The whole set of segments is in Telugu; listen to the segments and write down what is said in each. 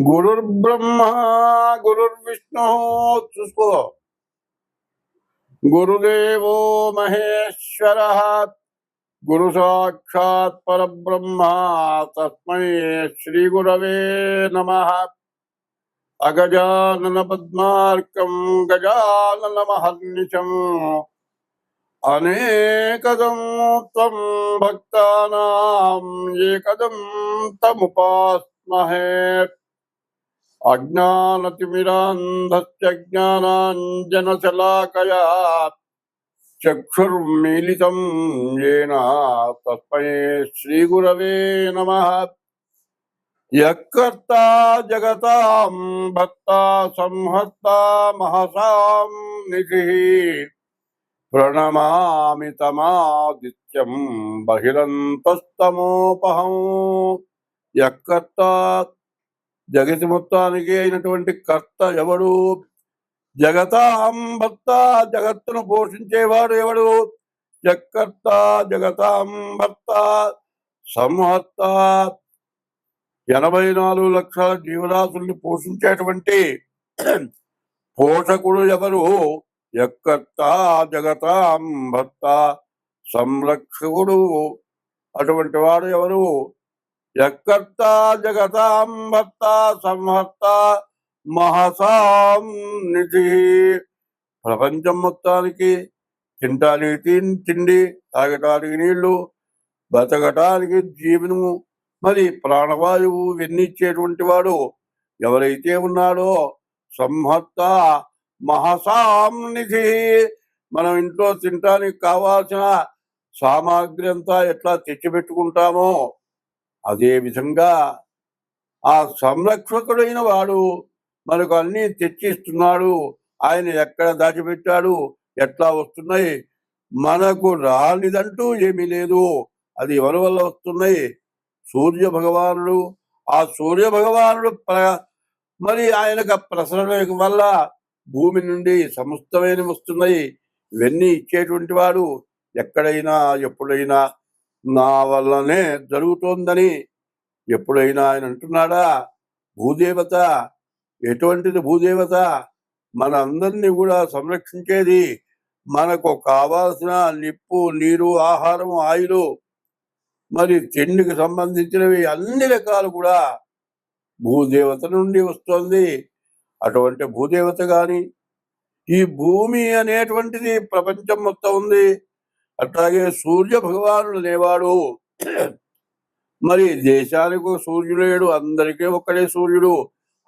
గురుర్బ్రహ్మ గురుర్విష్ణు చూసుకో. గురుదేవో మహేశ్వర గురు సాక్షాత్ పరబ్రహ్మ తస్మై శ్రీ గురవే నమ. అగజానన పద్మార్కం గజానన మహర్నిశం అనేకదం త్వం భక్తానాం ఏకదం తముపాస్మహే. అజ్ఞానతిమిరాంధస్య జ్ఞానాంజనశలాకయా చక్షుర్మీలితం యేన తస్మై శ్రీగురవే నమః. యఃకర్తా జగతాం భర్తా సంహర్తా మహసాం నిధిః ప్రణమామి తమాదిత్యం బహిరంతస్తమోపహం. యఃకర్తా జగతి మొత్తానికి అయినటువంటి కర్త ఎవడు? జగతాం భర్త జగత్తును పోషించేవాడు ఎవడు? యఃకర్త జగతాం భర్త సంహర్త 84 లక్షల జీవరాశుల్ని పోషించేటువంటి పోషకుడు ఎవరు? యఃకర్త జగతాం భర్త సంరక్షకుడు అటువంటి వాడు ఎవరు? యఃకర్త జగతాం భర్త సంహర్త మహసాం నిధి. ప్రపంచం మొత్తానికి తినటానికి తిండి, తాగటానికి నీళ్లు, బతకటానికి జీవనము, మరి ప్రాణవాయువు ఇచ్చేటువంటి వాడు ఎవరైతే ఉన్నాడో సంహర్త మహసాం నిధి. మనం ఇంట్లో తినటానికి కావాల్సిన సామాగ్రి అంతా ఎట్లా తెచ్చిపెట్టుకుంటామో అదే విధంగా ఆ సంరక్షకుడైన వాడు మనకు అన్ని తెచ్చిస్తున్నాడు. ఆయన ఎక్కడ దాచిపెట్టాడు, ఎట్లా వస్తున్నాయి, మనకు రానిదంటూ ఏమీ లేదు. అది ఎవరి వల్ల వస్తున్నాయి? సూర్య భగవానుడు. ఆ సూర్య భగవానుడు మరి ఆయనకు ప్రసరణ వల్ల భూమి నుండి సమస్తమైన వస్తున్నాయి. ఇవన్నీ ఇచ్చేటువంటి వాడు ఎక్కడైనా ఎప్పుడైనా నా వల్లనే జరుగుతోందని ఎప్పుడైనా ఆయన అంటున్నాడా? భూదేవత ఎటువంటిది? భూదేవత మన అందరినీ కూడా సంరక్షించేది. మనకు కావాల్సిన నిప్పు, నీరు, ఆహారము, ఆయులు, మరి తిండికి సంబంధించినవి అన్ని రకాలు కూడా భూదేవత నుండి వస్తుంది. అటువంటి భూదేవత గాని ఈ భూమి అనేటువంటిది ప్రపంచం మొత్తం ఉంది. అట్లాగే సూర్య భగవానుడు అనేవాడు. మరి దేశానికి సూర్యుడు, అందరికీ ఒక్కడే సూర్యుడు,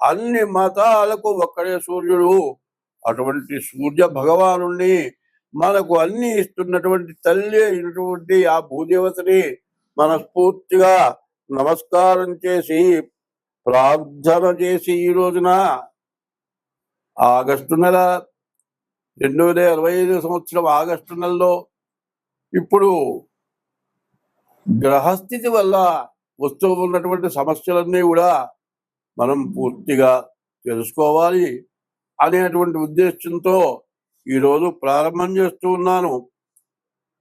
అన్ని మతాలకు ఒక్కడే సూర్యుడు. అటువంటి సూర్య భగవాను మనకు అన్ని ఇస్తున్నటువంటి తల్లి అయినటువంటి ఆ భూదేవతని మనస్ఫూర్తిగా నమస్కారం చేసి ప్రార్థన చేసి ఈ రోజున ఆగస్టు నెల 2025 సంవత్సరం ఆగస్టు నెలలో ఇప్పుడు గ్రహస్థితి వల్ల వస్తూ ఉన్నటువంటి సమస్యలన్నీ కూడా మనం పూర్తిగా తెలుసుకోవాలి అనేటువంటి ఉద్దేశంతో ఈరోజు ప్రారంభం చేస్తూ ఉన్నాను.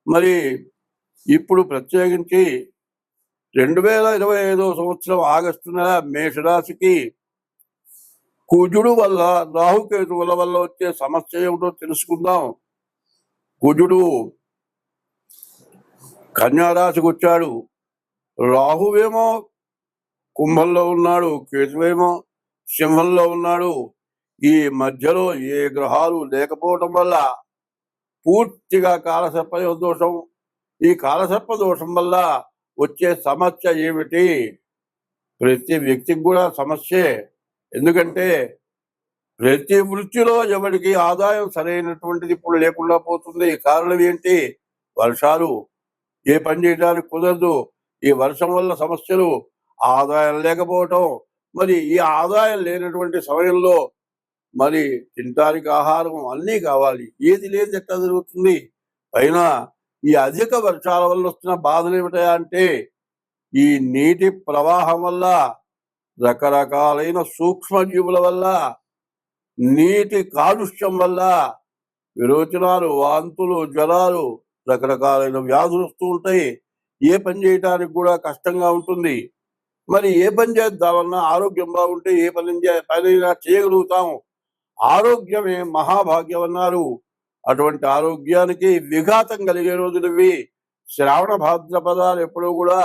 మరి ఇప్పుడు ప్రత్యేకించి 2025 సంవత్సరం ఆగస్టు నెల మేషరాశికి కుజుడు వల్ల, రాహుకేతువుల వల్ల వచ్చే సమస్య ఏమిటో తెలుసుకుందాం. కుజుడు కన్యారాశికి వచ్చాడు. రాహువేమో కుంభంలో ఉన్నాడు, కేతువేమో సింహంలో ఉన్నాడు. ఈ మధ్యలో ఏ గ్రహాలు లేకపోవటం వల్ల పూర్తిగా కాలసర్ప దోషం. ఈ కాలసర్ప దోషం వల్ల వచ్చే సమస్య ఏమిటి? ప్రతి వ్యక్తికి కూడా సమస్యే. ఎందుకంటే ప్రతి వృత్తిలో ఎవరికి ఆదాయం సరైనటువంటిది ఇప్పుడు లేకుండా పోతుంది. కారణం ఏంటి? వర్షాలు. ఏ పని చేయడానికి కుదరదు. ఈ వర్షం వల్ల సమస్యలు, ఆదాయం లేకపోవటం. మరి ఈ ఆదాయం లేనటువంటి సమయంలో మరి తినడానికి ఆహారం అన్నీ కావాలి. ఏది లేదు ఎట్లా జరుగుతుంది? పైన ఈ అధిక వర్షాల వల్ల వస్తున్న బాధలు ఏమిటా అంటే ఈ నీటి ప్రవాహం వల్ల, రకరకాలైన సూక్ష్మజీవుల వల్ల, నీటి కాలుష్యం వల్ల విరోచనాలు, వాంతులు, జ్వరాలు, రకరకాలైన వ్యాధులు వస్తూ ఉంటాయి. ఏ పని చేయటానికి కూడా కష్టంగా ఉంటుంది. మరి ఏ పని చేద్దామన్నా ఆరోగ్యం బాగుంటే ఏ పనైనా చేయగలుగుతాం. ఆరోగ్యమే మహాభాగ్యం అన్నారు. అటువంటి ఆరోగ్యానికి విఘాతం కలిగే రోజులు ఇవి. శ్రావణ భాద్రపదాలు ఎప్పుడూ కూడా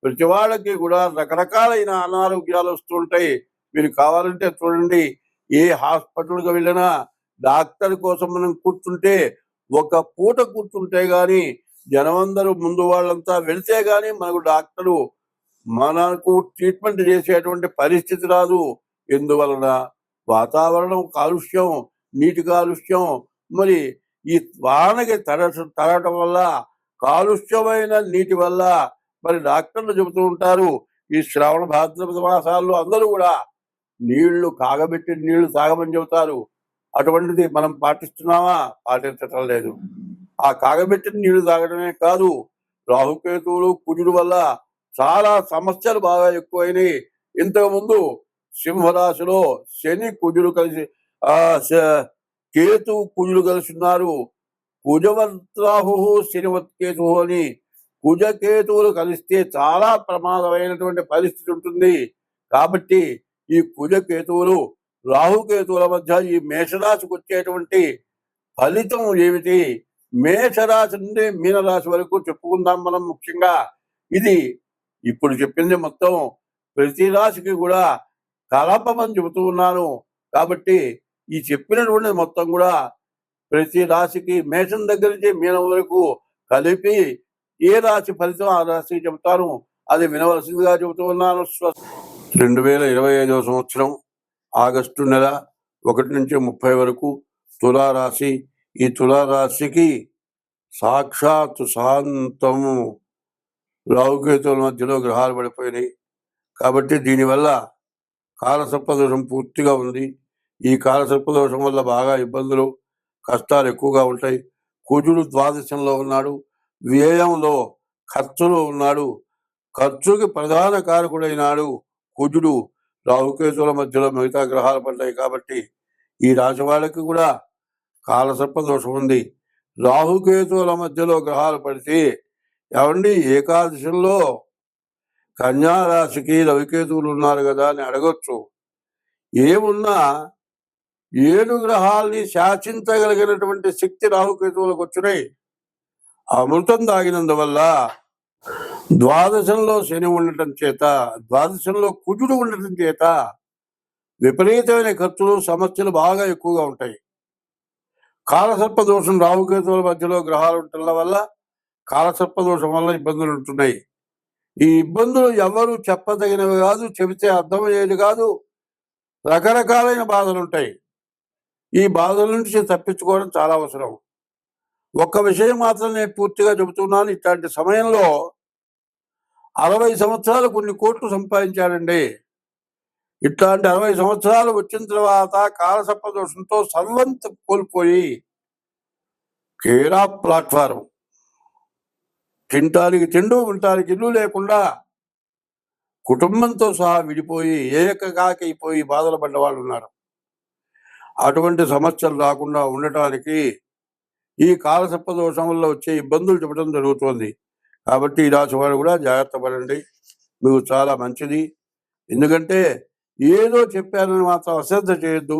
ప్రతి వాళ్ళకి కూడా రకరకాలైన అనారోగ్యాలు వస్తుంటాయి. మీరు కావాలంటే చూడండి, ఏ హాస్పిటల్కి వెళ్ళినా డాక్టర్ కోసం మనం కూర్చుంటే, ఒక పూట కూర్చుంటే గాని జనమందరూ ముందు వాళ్ళంతా వెళితే గాని మనకు ట్రీట్మెంట్ చేసేటువంటి పరిస్థితి రాదు. ఎందువలన? వాతావరణం కాలుష్యం, నీటి కాలుష్యం, మరి ఈ వానకి తడటం వల్ల, కాలుష్యమైన నీటి వల్ల మరి డాక్టర్లు చెబుతూ ఉంటారు, ఈ శ్రావణ భాద్రపద మాసాల్లో అందరూ కూడా కాగబెట్టి నీళ్లు తాగమని చెబుతారు. అటువంటిది మనం పాటిస్తున్నామా? పాటించటం లేదు. ఆ కాగబెట్టిన నీళ్లు తాగడమే కాదు, రాహుకేతువులు కుజుడు వల్ల చాలా సమస్యలు బాగా ఎక్కువైనాయి. ఇంతకుముందు సింహరాశిలో శని కుజుడు కలిసి కేతు కుజుడు కలిసి ఉన్నారు. కుజవద్రాహు శనివత్ కేతు అని కుజకేతువులు కలిస్తే చాలా ప్రమాదమైనటువంటి పరిస్థితి ఉంటుంది. కాబట్టి ఈ కుజకేతువులు రాహుకేతువుల మధ్య ఈ మేషరాశికి వచ్చేటువంటి ఫలితం ఏమిటి? మేషరాశి నుండి మీనరాశి వరకు చెప్పుకుందాం మనం. ముఖ్యంగా ఇది ఇప్పుడు చెప్పింది మొత్తం ప్రతి రాశికి కూడా కలపమని చెబుతూ ఉన్నాను. కాబట్టి ఈ చెప్పినటువంటి మొత్తం కూడా ప్రతి రాశికి మేషం దగ్గర నుంచి మీనం వరకు కలిపి ఏ రాశి ఫలితం ఆ రాశికి చెబుతాను. అది వినవలసిందిగా చెబుతూ ఉన్నాను. 2025 సంవత్సరం ఆగస్టు నెల 1 నుంచి 30 వరకు తులారాశి. ఈ తులారాశికి సాక్షాత్తు శాంతము రాహుకేతువుల మధ్యలో గ్రహాలు పడిపోయినాయి. కాబట్టి దీనివల్ల కాలసర్పదోషం పూర్తిగా ఉంది. ఈ కాలసర్పదోషం వల్ల బాగా ఇబ్బందులు, కష్టాలు ఎక్కువగా ఉంటాయి. కుజుడు ద్వాదశంలో ఉన్నాడు, వ్యయంలో ఖర్చులో ఉన్నాడు. ఖర్చుకి ప్రధాన కారకుడైనాడు కుజుడు. రాహుకేతువుల మధ్యలో మిగతా గ్రహాలు పడ్డాయి. కాబట్టి ఈ రాశి వాళ్ళకి కూడా కాలసర్పదోషం ఉంది. రాహుకేతువుల మధ్యలో గ్రహాలు పడితే ఏమండి, ఏకాదశంలో కన్యారాశికి రవికేతువులు ఉన్నారు కదా అని అడగొచ్చు. ఏమున్నా 7 గ్రహాల్ని శాసించగలిగినటువంటి శక్తి రాహుకేతువులకు వచ్చినాయి. అమృతం తాగినందువల్ల ద్వాదశంలో శని ఉండటం చేత, ద్వాదశంలో కుజుడు ఉండటం చేత విపరీతమైన ఖర్చులు, సమస్యలు బాగా ఎక్కువగా ఉంటాయి. కాలసర్పదోషం రాహుకేతువుల మధ్యలో గ్రహాలు ఉండటం వల్ల కాలసర్పదోషం వల్ల ఇబ్బందులు ఉంటున్నాయి. ఈ ఇబ్బందులు ఎవరు చెప్పదగినవి కాదు, చెబితే అర్థమయ్యేది కాదు. రకరకాలైన బాధలు ఉంటాయి. ఈ బాధల నుంచి తప్పించుకోవడం చాలా అవసరం. ఒక్క విషయం మాత్రం నేను పూర్తిగా చెబుతున్నాను. ఇట్లాంటి సమయంలో 60 సంవత్సరాలు కొన్ని కోట్లు సంపాదించాడండి. ఇట్లాంటి 60 సంవత్సరాలు వచ్చిన తర్వాత కాలసర్పదోషంతో సర్వంత కోల్పోయి కేరా ప్లాట్ఫారం, తినటానికి తిండు, ఉండటానికి ఇల్లు లేకుండా కుటుంబంతో సహా విడిపోయి ఏకకాకైపోయి బాధలు పడ్డ వాళ్ళు ఉన్నారు. అటువంటి సమస్యలు రాకుండా ఉండటానికి ఈ కాలసర్పదోషం వల్ల వచ్చే ఇబ్బందులు చెప్పడం జరుగుతోంది. కాబట్టి ఈ రాశి వారు కూడా జాగ్రత్త పడండి, మీకు చాలా మంచిది. ఎందుకంటే ఏదో చెప్పారని మాత్రం అశ్రద్ధ చేయొద్దు.